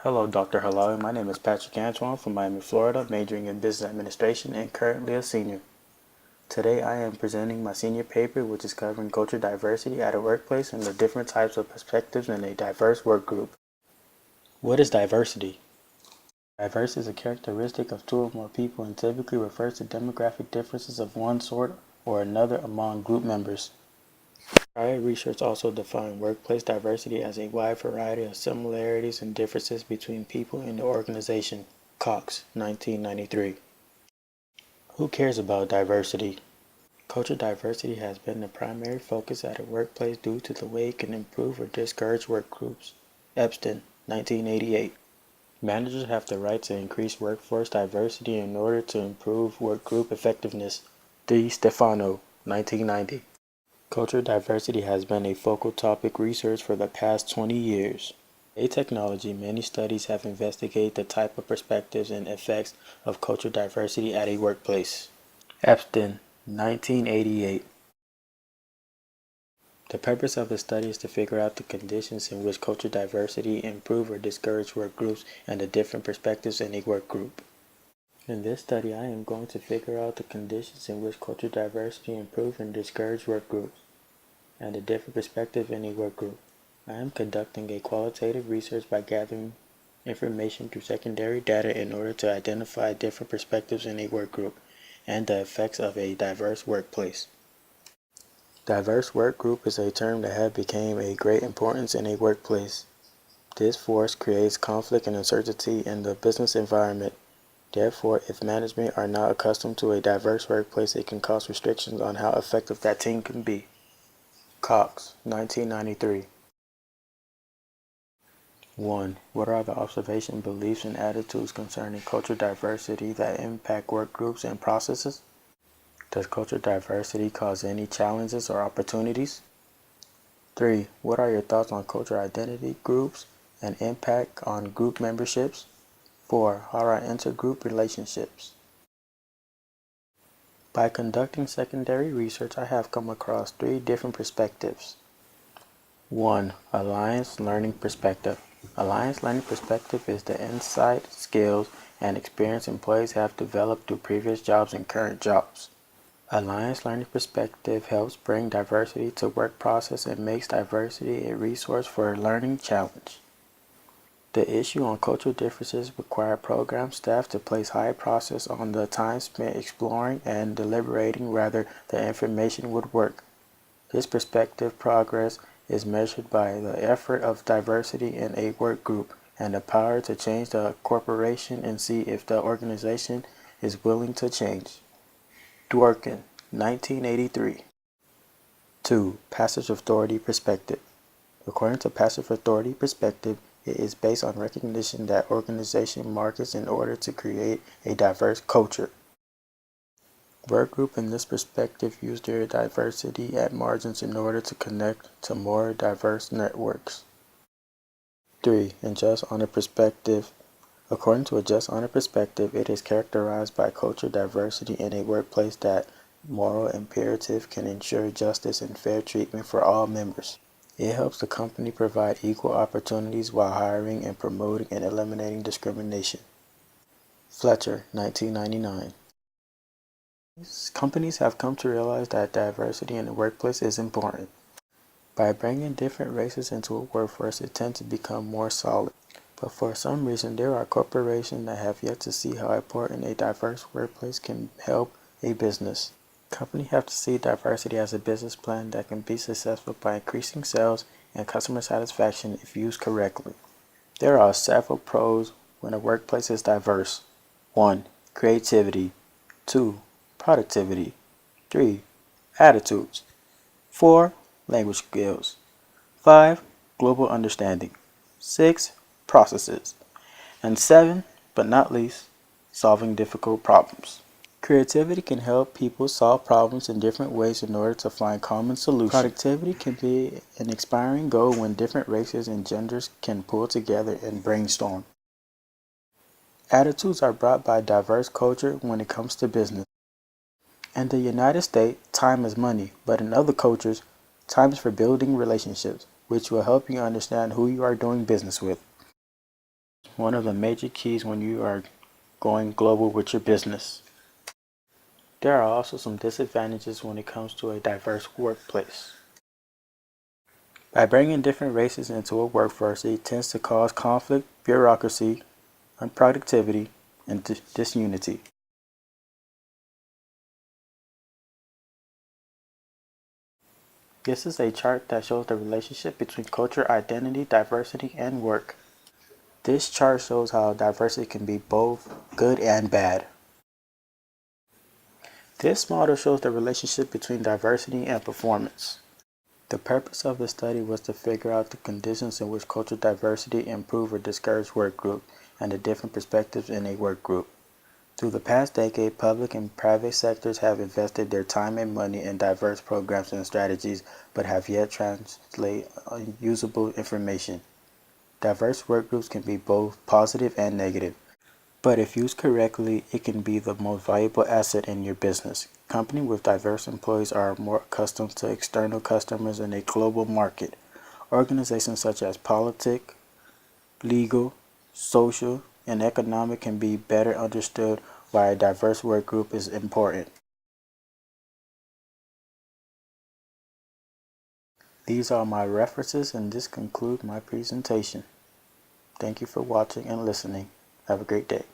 Hello, Dr. Halawi. My name is Patrick Antoine from Miami, Florida, majoring in business administration and currently a senior. Today I am presenting my senior paper, which is covering culture diversity at a workplace and the different types of perspectives in a diverse work group. What is diversity? Diverse is a characteristic of two or more people and typically refers to demographic differences of one sort or another among group members. Prior research also defined workplace diversity as a wide variety of similarities and differences between people in the organization. Cox, 1993. Who cares about diversity? Cultural diversity has been the primary focus at a workplace due to the way it can improve or discourage work groups. Epstein, 1988. Managers have the right to increase workforce diversity in order to improve work group effectiveness. Di Stefano, 1990. Cultural diversity has been a focal topic research for the past 20 years. In technology, many studies have investigated the type of perspectives and effects of cultural diversity at a workplace. Epstein, 1988. The purpose of the study is to figure out the conditions in which cultural diversity improve or discourage work groups and the different perspectives in a work group. In this study, I am going to figure out the conditions in which cultural diversity improve and discourage work groups and a different perspective in a work group. I am conducting a qualitative research by gathering information through secondary data in order to identify different perspectives in a work group and the effects of a diverse workplace. Diverse work group is a term that has become a great importance in a workplace. This force creates conflict and uncertainty in the business environment. Therefore, if management are not accustomed to a diverse workplace, it can cause restrictions on how effective that team can be. Cox, 1993. 1. What are the observations, beliefs, and attitudes concerning cultural diversity that impact work groups and processes? Does cultural diversity cause any challenges or opportunities? 3. What are your thoughts on cultural identity groups and impact on group memberships? 4. How are intergroup relationships? By conducting secondary research, I have come across 3 different perspectives. 1. Alliance Learning Perspective. Alliance Learning Perspective is the insight, skills, and experience employees have developed through previous jobs and current jobs. Alliance Learning Perspective helps bring diversity to work process and makes diversity a resource for a learning challenge. The issue on cultural differences require program staff to place high process on the time spent exploring and deliberating rather than information would work. This perspective progress is measured by the effort of diversity in a work group and the power to change the corporation and see if the organization is willing to change. Dworkin, 1983. 2. Passive authority perspective. According to passive authority perspective, it is based on recognition that organization markets in order to create a diverse culture. Work group in this perspective use their diversity at margins in order to connect to more diverse networks. 3. In just honor perspective. According to a just honor perspective, it is characterized by cultural diversity in a workplace that moral imperative can ensure justice and fair treatment for all members. It helps the company provide equal opportunities while hiring and promoting and eliminating discrimination. Fletcher, 1999. Companies have come to realize that diversity in the workplace is important. By bringing different races into a workforce, it tends to become more solid. But for some reason, there are corporations that have yet to see how important a diverse workplace can help a business. Companies have to see diversity as a business plan that can be successful by increasing sales and customer satisfaction if used correctly. There are several pros when a workplace is diverse. 1. Creativity. 2. Productivity. 3. Attitudes. 4. Language skills. 5. Global understanding. 6. Processes. And 7, but not least, solving difficult problems. Creativity can help people solve problems in different ways in order to find common solutions. Productivity can be an inspiring goal when different races and genders can pull together and brainstorm. Attitudes are brought by diverse culture when it comes to business. In the United States, time is money, but in other cultures, time is for building relationships, which will help you understand who you are doing business with. one of the major keys when you are going global with your business. There are also some disadvantages when it comes to a diverse workplace. By bringing different races into a workforce, it tends to cause conflict, bureaucracy, unproductivity, and disunity. This is a chart that shows the relationship between culture, identity, diversity, and work. This chart shows how diversity can be both good and bad. This model shows the relationship between diversity and performance. The purpose of the study was to figure out the conditions in which cultural diversity improve or discourage work group and the different perspectives in a work group. Through the past decade, public and private sectors have invested their time and money in diverse programs and strategies, but have yet translate usable information. Diverse work groups can be both positive and negative, but if used correctly, it can be the most valuable asset in your business. Companies with diverse employees are more accustomed to external customers in a global market. Organizations such as politics, legal, social, and economic can be better understood why a diverse work group is important. These are my references, and this concludes my presentation. Thank you for watching and listening. Have a great day.